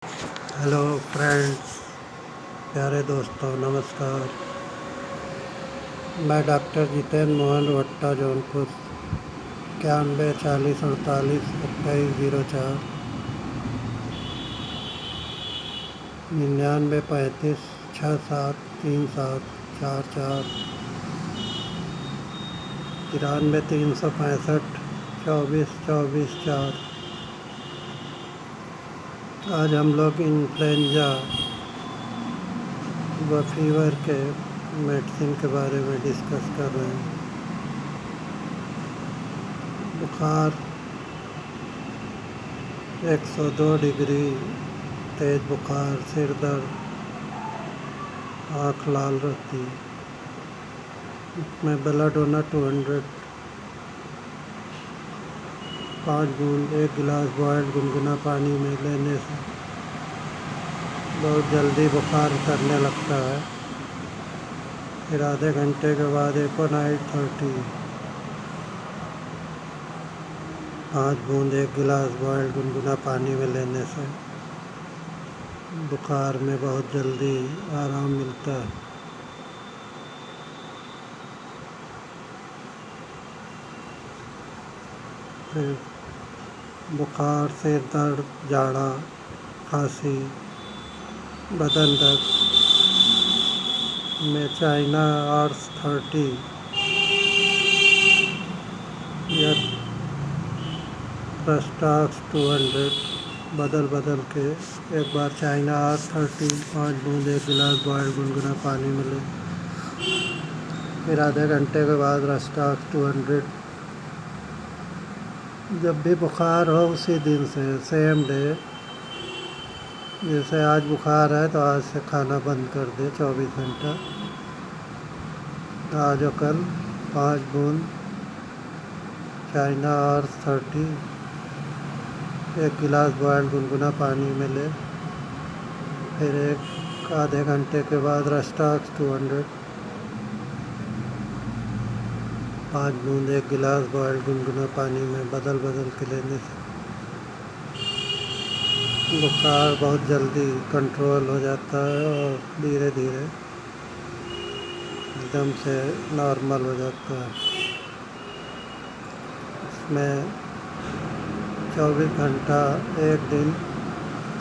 Hello friends, प्यारे दोस्तों, नमस्कार। मैं डॉक्टर जितेंद्र मोहन भट्टा, जौनपुर 91 40 48 27 04 99 35 67 37 44 93 365 24 24 4। आज हम लोग इन्फ्लुएंजा व फीवर के मेडिसिन के बारे में डिस्कस कर रहे हैं। बुखार 102 डिग्री, तेज बुखार, सिर दर्द, आँख लाल रहती, इसमें ब्लड होना 200, 5 बूंद 1 गिलास बॉयल्ड गुनगुना पानी में लेने से बहुत जल्दी बुखार उतरने लगता है। फिर आधे घंटे के बाद एकोनाइट 30, 5 बूंद 1 गिलास बॉयल्ड गुनगुना पानी में लेने से बुखार में बहुत जल्दी आराम मिलता है। फिर बुखार, सिर दर्द, जाड़ा, खांसी, बदन दर्द में चाइना हॉर्स 30 या प्रस्टाक्स 200 बदल के एक बार चाइना हॉर्स 30, 5 बूंद 1 गिलास बॉयल्ड गुनगुना पानी में ले। फिर आधे घंटे के बाद रस्टाक्स 200। जब भी बुखार हो उसी दिन से, सेम डे, जैसे आज बुखार है तो आज से खाना बंद कर दे 24 घंटा। आज और कल 5 बूंद चाइना हॉर्स 30 1 गिलास बॉयल्ड गुनगुना पानी में ले। फिर एक आधे घंटे के बाद रस्टाक्स 200, 5 बूंद 1 गिलास बॉयल्ड गुनगुना पानी में बदल के लेने से बुखार बहुत जल्दी कंट्रोल हो जाता है और धीरे धीरे एकदम से नॉर्मल हो जाता है। इसमें 24 घंटा एक दिन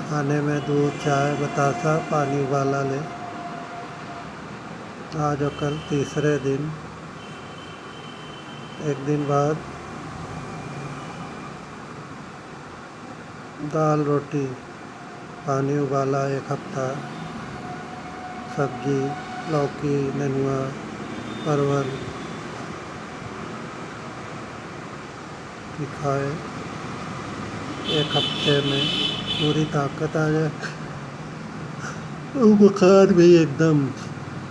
खाने में दूध, चाय, बतासा, पानी उबाला ले। आज और कल तीसरे दिन, एक दिन बाद दाल रोटी, पानी उबाला 1 हफ्ता, सब्जी, लौकी, नेनुआ, परवल की खाए। 1 हफ्ते में पूरी ताकत आ जाए, बुखार भी एकदम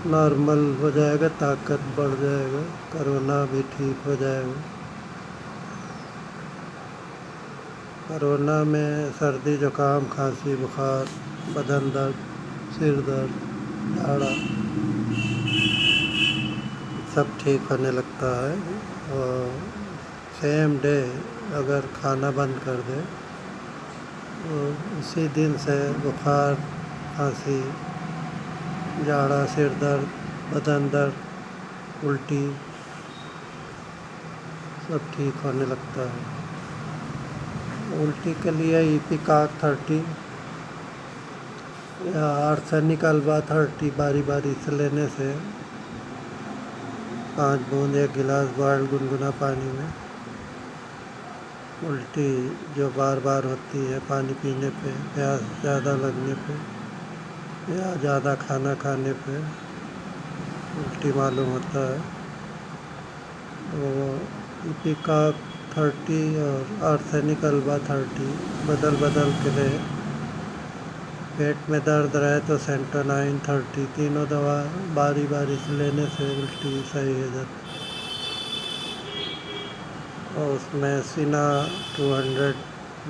नॉर्मल हो जाएगा, ताकत बढ़ जाएगा, कोरोना भी ठीक हो जाएगा। कोरोना में सर्दी, जुकाम, खांसी, बुखार, बदन दर्द, सिर दर्द, झाड़ा सब ठीक होने लगता है। और सेम डे अगर खाना बंद कर दे तो उसी दिन से बुखार, खांसी, जाड़ा, सिर दर्द, बदन दर्द, उल्टी सब ठीक होने लगता है। उल्टी के लिए इपिकाक 30 या आर्सेनिक अल्बा 30 बारी से लेने से 5 बूंद 1 गिलास बॉयल्ड गुनगुना पानी में उल्टी जो बार होती है पानी पीने पे, प्यास ज़्यादा लगने पे या ज़्यादा खाना खाने पे उल्टी मालूम होता है, तो इपिकाक 30 और आर्सेनिक अल्बा 30 बदल के ले। पेट में दर्द रहे तो सेंटोनाइन 30, तीनों दवा बारी से लेने से उल्टी सही हो जाती। और उसमें सिना 200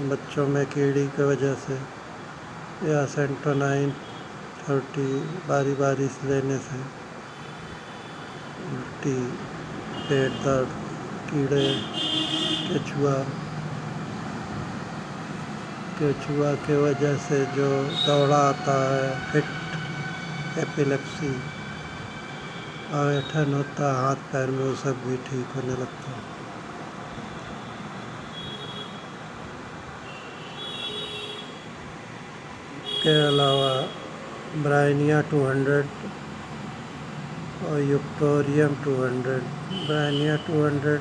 बच्चों में कीड़ी की वजह से, या सेंटोनाइन 30 बारी से लेने से उल्टी, पेट दर्द, कीड़े, केचुआ کیچوا کی وجہ سے جو دوڑا آتا ہے، فٹ، ایپیلیپسی، آویٹھن ہوتا ہے ہاتھ پیر میں، وہ سب بھی ٹھیک ہونے لگتا ہے۔ کے علاوہ برائنیا 200 اور یوکٹوریم 200۔ برائنیا 200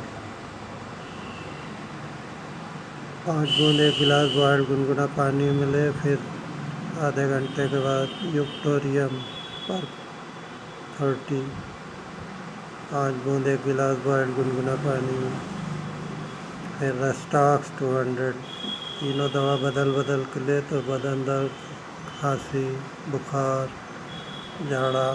5 بوند ایک گلاس بوائل گنگنا پانی ملے، پھر آدھے گھنٹے کے بعد یوکٹوریم پر 30 5 بوند ایک گلاس بوائل گنگنا پانی میں، پھر ریسٹاکس 200۔ تینوں دوا بدل کے لے تو بدن درد، کھانسی، بخار، جھاڑا،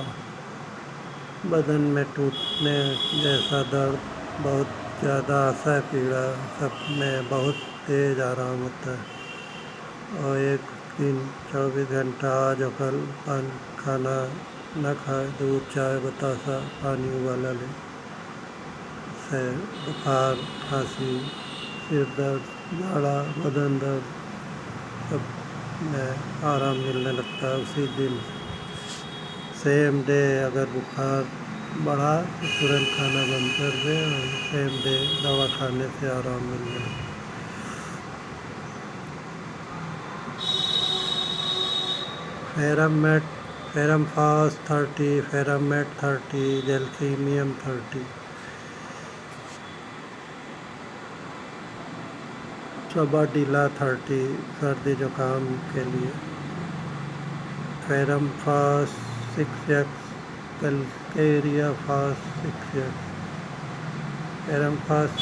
بدن میں ٹوٹنے جیسا درد، بہت زیادہ اسے پیڑا، سب میں بہت تیز آرام ہوتا ہے۔ اور ایک دن 24 گھنٹہ آج اور کل کھانا نہ کھائے، دودھ، چائے، بتاسا، پانی ابالا لے، اس سے بخار، کھانسی، سر درد، جھاڑا، بدن درد سب میں آرام ملنے لگتا ہے اسی دن۔ سیم ڈے اگر بخار بڑھا تو ترنت کھانا بند کر دے، اور سیم ڈے دوا کھانے سے آرام مل جائے۔ فیرم فاسٹ 30، فیرم میٹ 30، جیلسیمیم 30۔ سباڈیلا 30 سردی زکام کے لیے۔ Ferrum phos 6X، calcarea phos 6X۔ Ferrum fast